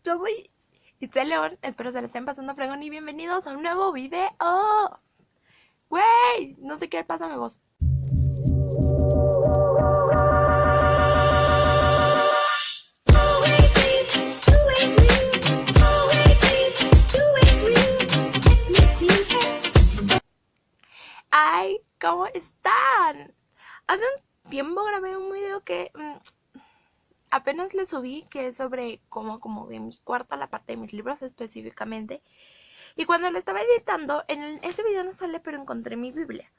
Yo soy Itzel León, espero se la estén pasando fregón y bienvenidos a un nuevo video. Güey, no sé qué pasa, mi voz. Ay, ¿cómo están? Hace un tiempo grabé un video que apenas le subí, que es sobre cómo acomodé mi cuarto, la parte de mis libros específicamente. Y cuando lo estaba editando, en ese video no sale, pero encontré mi Biblia.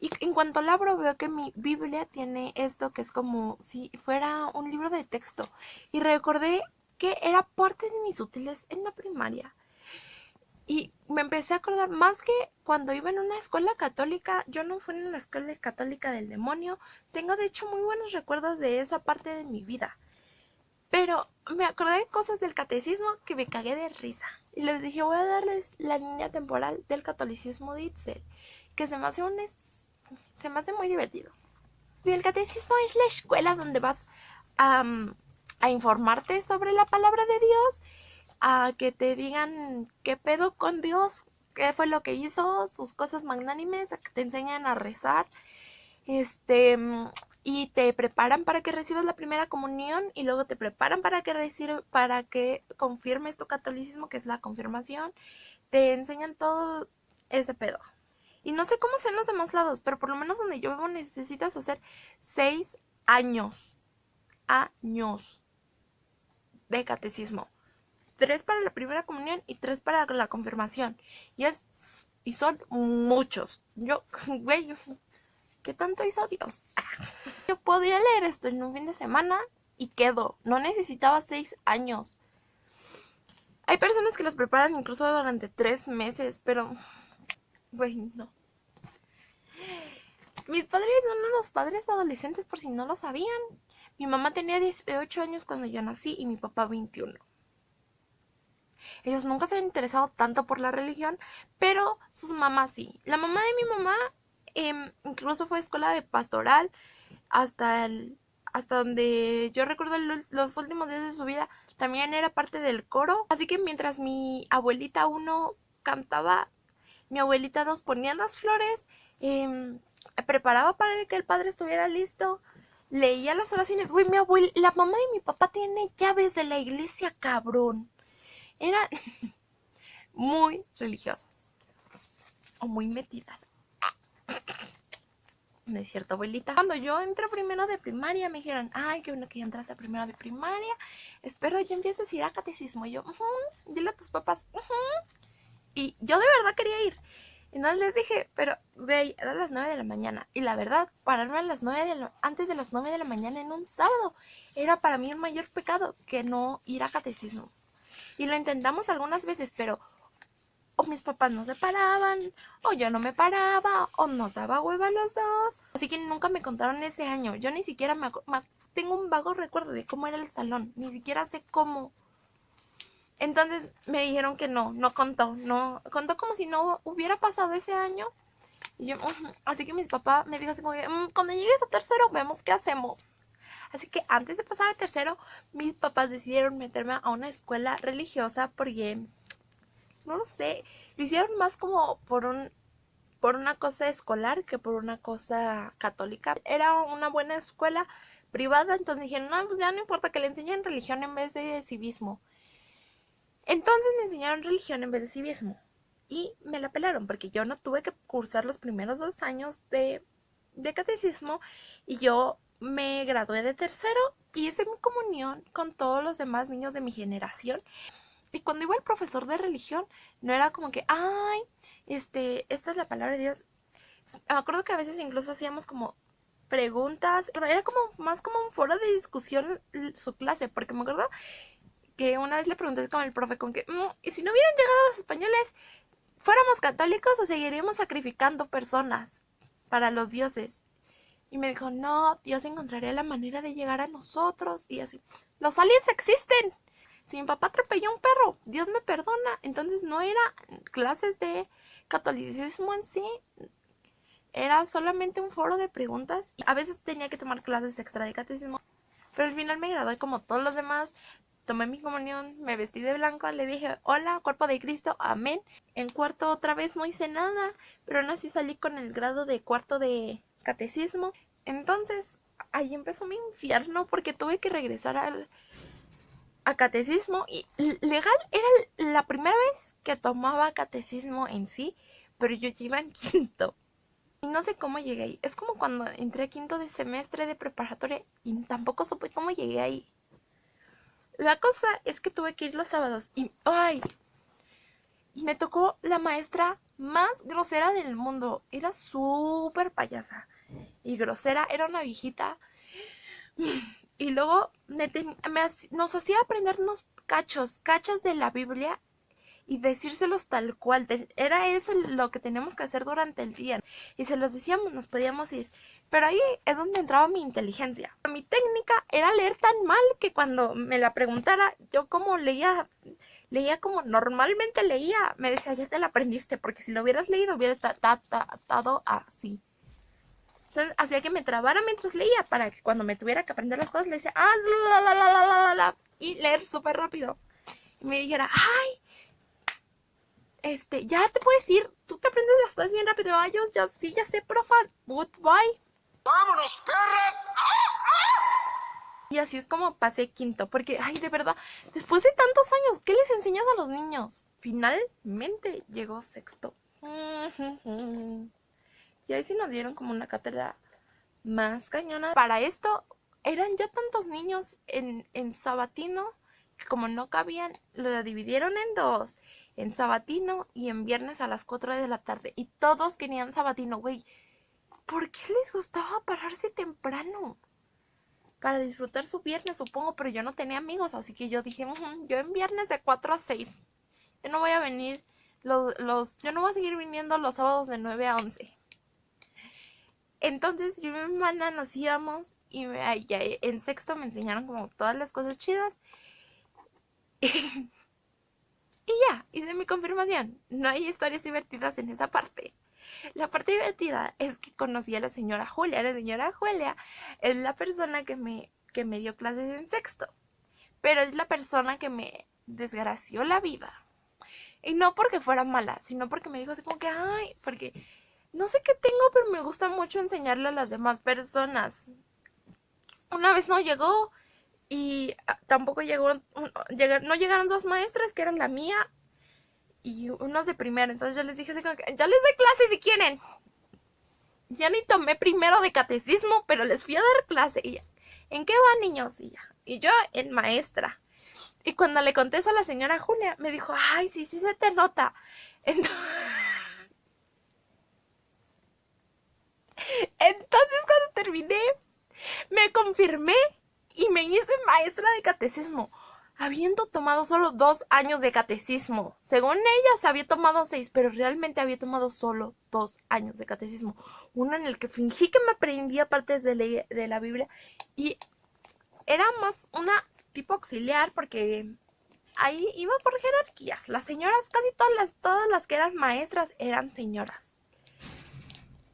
Y en cuanto la abro, veo que mi Biblia tiene esto que es como si fuera un libro de texto. Y recordé que era parte de mis útiles en la primaria. Y me empecé a acordar más que cuando iba en una escuela católica. Yo no fui en la escuela católica del demonio. Tengo de hecho muy buenos recuerdos de esa parte de mi vida. Pero me acordé de cosas del catecismo que me cagué de risa. Y les dije, voy a darles la línea temporal del catolicismo de Itzel, que se me hace muy divertido. Y el catecismo es la escuela donde vas a informarte sobre la palabra de Dios, a que te digan qué pedo con Dios, qué fue lo que hizo, sus cosas magnánimes, a que te enseñan a rezar, y te preparan para que recibas la primera comunión y luego te preparan para que confirmes tu catolicismo, que es la confirmación. Te enseñan todo ese pedo. Y no sé cómo sean los demás lados, pero por lo menos donde yo vivo necesitas hacer 6 años de catecismo. 3 para la primera comunión y 3 para la confirmación. Y son muchos. Güey, ¿qué tanto hizo Dios? Yo podría leer esto en un fin de semana y quedo. No necesitaba 6 años. Hay personas que los preparan incluso durante 3 meses, pero güey, no. Mis padres son unos padres adolescentes, por si no lo sabían. Mi mamá tenía 18 años cuando yo nací y mi papá 21. Ellos nunca se han interesado tanto por la religión, pero sus mamás sí. La mamá de mi mamá incluso fue a escuela de pastoral hasta donde yo recuerdo los últimos días de su vida. También era parte del coro. Así que mientras mi abuelita 1 cantaba, mi abuelita 2 ponía las flores, preparaba para que el padre estuviera listo, leía las oraciones. Güey, la mamá de mi papá tiene llaves de la iglesia, cabrón. Eran muy religiosas o muy metidas. No es cierto, abuelita. Cuando yo entré primero de primaria me dijeron, ay, qué bueno que ya entraste a primero de primaria, espero ya empieces a ir a catecismo. Y yo, dile a tus papás, y yo de verdad quería ir. Entonces les dije, pero güey, eran las 9 de la mañana. Y la verdad, pararme a las 9 antes de las 9 de la mañana en un sábado era para mí un mayor pecado que no ir a catecismo. Y lo intentamos algunas veces, pero o mis papás no se paraban, o yo no me paraba, o nos daba hueva a los dos. Así que nunca me contaron ese año. Yo ni siquiera tengo un vago recuerdo de cómo era el salón. Ni siquiera sé cómo. Entonces me dijeron que no contó. No contó como si no hubiera pasado ese año. Y yo, así que mis papás me dijo así como que, cuando llegues a tercero vemos qué hacemos. Así que antes de pasar a tercero, mis papás decidieron meterme a una escuela religiosa porque, no lo sé, lo hicieron más como por una cosa escolar que por una cosa católica. Era una buena escuela privada, entonces dijeron, no, pues ya no importa que le enseñen religión en vez de civismo. Entonces me enseñaron religión en vez de civismo. Y me la pelaron porque yo no tuve que cursar los primeros 2 años de catecismo. Y yo me gradué de tercero y hice mi comunión con todos los demás niños de mi generación. Y cuando iba el profesor de religión, no era como que, ay, esta es la palabra de Dios. Me acuerdo que a veces incluso hacíamos como preguntas. Era como más como un foro de discusión su clase, porque me acuerdo que una vez le pregunté con el profe con que, ¿y si no hubieran llegado los españoles, fuéramos católicos o seguiríamos sacrificando personas para los dioses? Y me dijo, no, Dios encontraría la manera de llegar a nosotros. Y así, los aliens existen. Si mi papá atropelló a un perro, Dios me perdona. Entonces no era clases de catolicismo en sí, era solamente un foro de preguntas. A veces tenía que tomar clases extra de catecismo, pero al final me gradué como todos los demás. tomé mi comunión, me vestí de blanco, le dije, hola, cuerpo de Cristo, amén. En cuarto otra vez no hice nada, pero aún así salí con el grado de cuarto de catecismo. Entonces, ahí empezó mi infierno porque tuve que regresar a catecismo y legal era la primera vez que tomaba catecismo en sí, pero yo ya iba en quinto. Y no sé cómo llegué ahí. Es como cuando entré a quinto de semestre de preparatoria y tampoco supe cómo llegué ahí. La cosa es que tuve que ir los sábados y ¡ay! Me tocó la maestra más grosera del mundo. Era súper payasa y grosera. Era una viejita. Y luego nos hacía aprendernos cachos de la Biblia y decírselos tal cual. Era eso lo que teníamos que hacer durante el día. Y se los decíamos, nos podíamos ir. Pero ahí es donde entraba mi inteligencia. Mi técnica era leer tan mal que cuando me la preguntara, yo como leía como normalmente leía, me decía, ya te la aprendiste, porque si lo hubieras leído, hubiera estado así. Entonces hacía que me trabara mientras leía, para que cuando me tuviera que aprender las cosas, le decía, y leer súper rápido. Y me dijera, ay, ya te puedes ir, tú te aprendes las cosas bien rápido. Ay, yo ya sé, profa, goodbye. ¡Vámonos, perras! Y así es como pasé quinto, porque, ay, de verdad, después de tantos años, ¿qué les enseñas a los niños? Finalmente llegó sexto. Y ahí sí nos dieron como una cátedra más cañona. Para esto, eran ya tantos niños en sabatino, que como no cabían, lo dividieron en dos. En sabatino y en viernes a las 4 de la tarde. Y todos querían sabatino, güey. ¿Por qué les gustaba pararse temprano? Para disfrutar su viernes, supongo, pero yo no tenía amigos, así que yo dije, yo en viernes de 4 a 6. Yo no voy a venir, yo no voy a seguir viniendo los sábados de 9 a 11. Entonces yo y mi hermana nos íbamos y en sexto me enseñaron como todas las cosas chidas. Y ya, hice mi confirmación. No hay historias divertidas en esa parte. La parte divertida es que conocí a la señora Julia. La señora Julia es la persona que me dio clases en sexto. Pero es la persona que me desgració la vida. Y no porque fuera mala, sino porque me dijo así como que, ay, porque no sé qué tengo, pero me gusta mucho enseñarle a las demás personas. Una vez no llegó y tampoco no llegaron dos maestras que eran la mía y unos de primero. Entonces yo les dije así como que, ya les doy clase si quieren. Ya ni tomé primero de catecismo, pero les fui a dar clase. Y ya, ¿en qué van, niños? Y yo en maestra. Y cuando le conté eso a la señora Julia, me dijo, ay, sí se te nota. Entonces cuando terminé, me confirmé y me hice maestra de catecismo, habiendo tomado solo 2 años de catecismo. Según ella se había tomado 6, pero realmente había tomado solo 2 años de catecismo. Uno en el que fingí que me aprendía partes de la Biblia y era más una tipo auxiliar porque ahí iba por jerarquías. Las señoras, casi todas las que eran maestras eran señoras.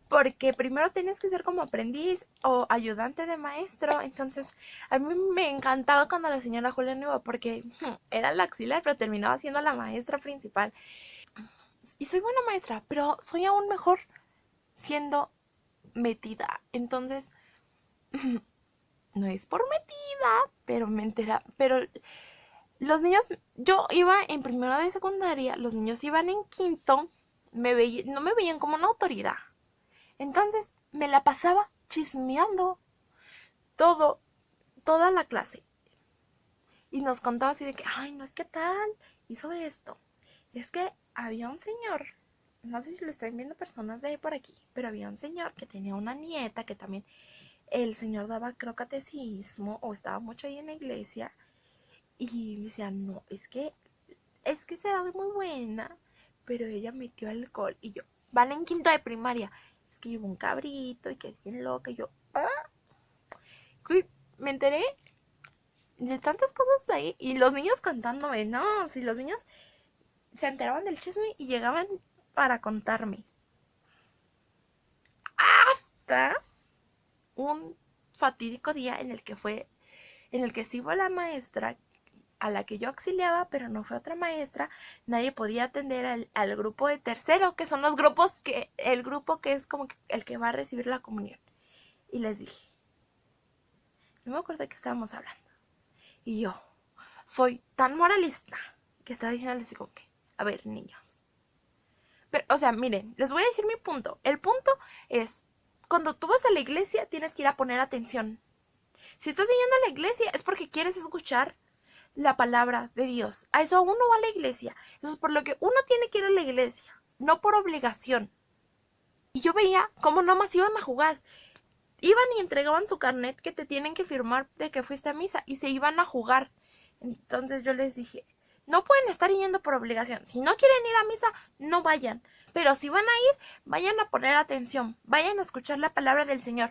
Porque primero tienes que ser como aprendiz o ayudante de maestro. Entonces a mí me encantaba cuando la señora Julia no iba, porque era la auxiliar, pero terminaba siendo la maestra principal. Y soy buena maestra, pero soy aún mejor siendo metida. Entonces no es por metida, pero me entera. Pero los niños, yo iba en primero de secundaria, los niños iban en quinto, no me veían como una autoridad. Entonces me la pasaba chismeando toda la clase. Y nos contaba así de que, ay, no es que tal, hizo esto. Es que había un señor, no sé si lo están viendo personas de ahí por aquí, pero había un señor que tenía una nieta que también, el señor daba, creo, catecismo o estaba mucho ahí en la iglesia. Y decía, no, es que se da muy buena, pero ella metió alcohol. Y yo, van en quinto de primaria. Es que llevo un cabrito y que es bien loca. Y yo, me enteré de tantas cosas ahí. Y los niños contándome, no, si los niños se enteraban del chisme y llegaban para contarme. Hasta un fatídico día en el que sí fue la maestra a la que yo auxiliaba, pero no fue otra maestra, nadie podía atender al grupo de tercero, que son los grupos el grupo que es como que el que va a recibir la comunión. Y les dije, no me acuerdo de qué estábamos hablando. Y yo soy tan moralista que estaba diciéndoles como que, a ver, niños. Pero, o sea, miren, les voy a decir mi punto. El punto es, cuando tú vas a la iglesia, tienes que ir a poner atención. Si estás yendo a la iglesia, es porque quieres escuchar la palabra de Dios. A eso uno va a la iglesia. Eso es por lo que uno tiene que ir a la iglesia, no por obligación. Y yo veía cómo nomás iban a jugar. Iban y entregaban su carnet que te tienen que firmar de que fuiste a misa y se iban a jugar. Entonces yo les dije, no pueden estar yendo por obligación. Si no quieren ir a misa, no vayan. Pero si van a ir, vayan a poner atención. Vayan a escuchar la palabra del Señor.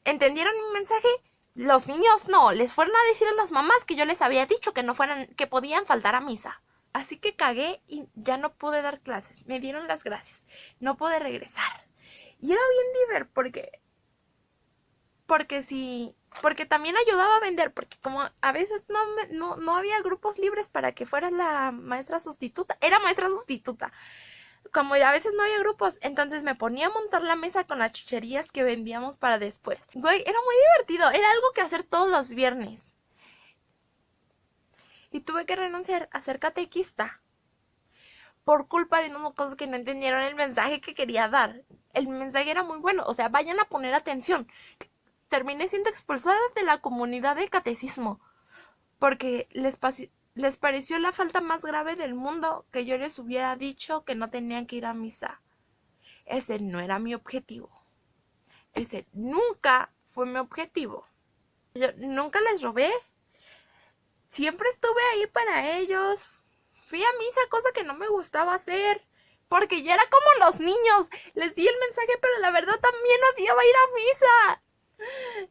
¿Entendieron mi mensaje? Los niños no. Les fueron a decir a las mamás que yo les había dicho que no fueran, que podían faltar a misa. Así que cagué y ya no pude dar clases. Me dieron las gracias. No pude regresar. Y era bien divertido porque también ayudaba a vender, porque como a veces no había grupos libres para que fuera la maestra sustituta, era maestra sustituta, como a veces no había grupos, entonces me ponía a montar la mesa con las chucherías que vendíamos para después. Güey, era muy divertido, era algo que hacer todos los viernes. Y tuve que renunciar a ser catequista por culpa de unas cosas que no entendieron el mensaje que quería dar. El mensaje era muy bueno, o sea, vayan a poner atención. Terminé siendo expulsada de la comunidad de catecismo porque les pareció la falta más grave del mundo que yo les hubiera dicho que no tenían que ir a misa. Ese no era mi objetivo. Ese nunca fue mi objetivo. Yo nunca les robé. Siempre estuve ahí para ellos. Fui a misa, cosa que no me gustaba hacer, porque ya era como los niños. Les di el mensaje, pero la verdad también odiaba ir a misa.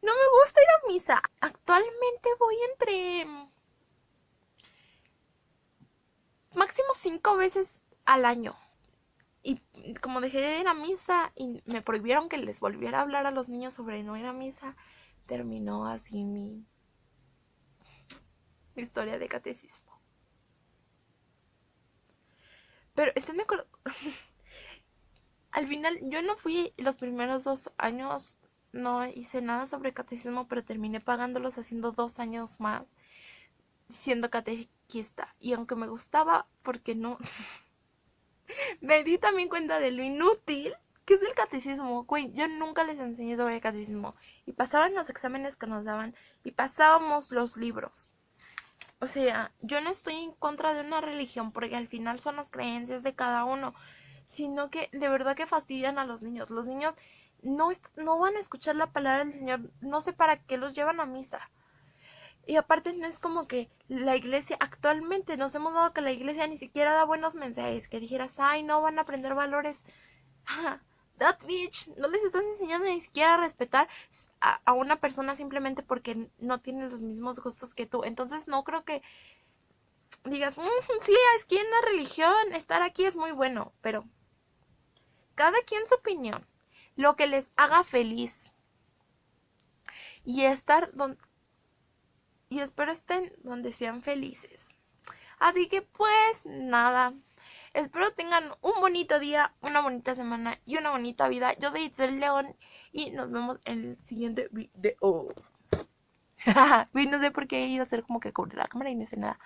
No me gusta ir a misa. Actualmente voy entre máximo 5 veces al año. Y como dejé de ir a misa y me prohibieron que les volviera a hablar a los niños sobre no ir a misa, terminó así mi historia de catecismo. Pero estén de acuerdo. Al final yo no fui los primeros 2 años. No hice nada sobre catecismo, pero terminé pagándolos haciendo 2 años más siendo catequista. Y aunque me gustaba, porque no, me di también cuenta de lo inútil que es el catecismo. Güey, yo nunca les enseñé sobre el catecismo. Y pasaban los exámenes que nos daban y pasábamos los libros. O sea, yo no estoy en contra de una religión porque al final son las creencias de cada uno, sino que de verdad que fastidian a los niños. Los niños no van a escuchar la palabra del Señor, no sé para qué los llevan a misa. Y aparte no es como que la iglesia, actualmente nos hemos dado que la iglesia ni siquiera da buenos mensajes, que dijeras, ay, no van a aprender valores. That bitch, no les estás enseñando ni siquiera a respetar a una persona simplemente porque no tiene los mismos gustos que tú. Entonces no creo que digas, sí, es que en la religión estar aquí es muy bueno, pero cada quien su opinión. Lo que les haga feliz. Y espero estén donde sean felices. Así que pues nada. Espero tengan un bonito día, una bonita semana y una bonita vida. Yo soy Itzel León y nos vemos en el siguiente video. No sé por qué iba a ser como que con la cámara y no sé nada.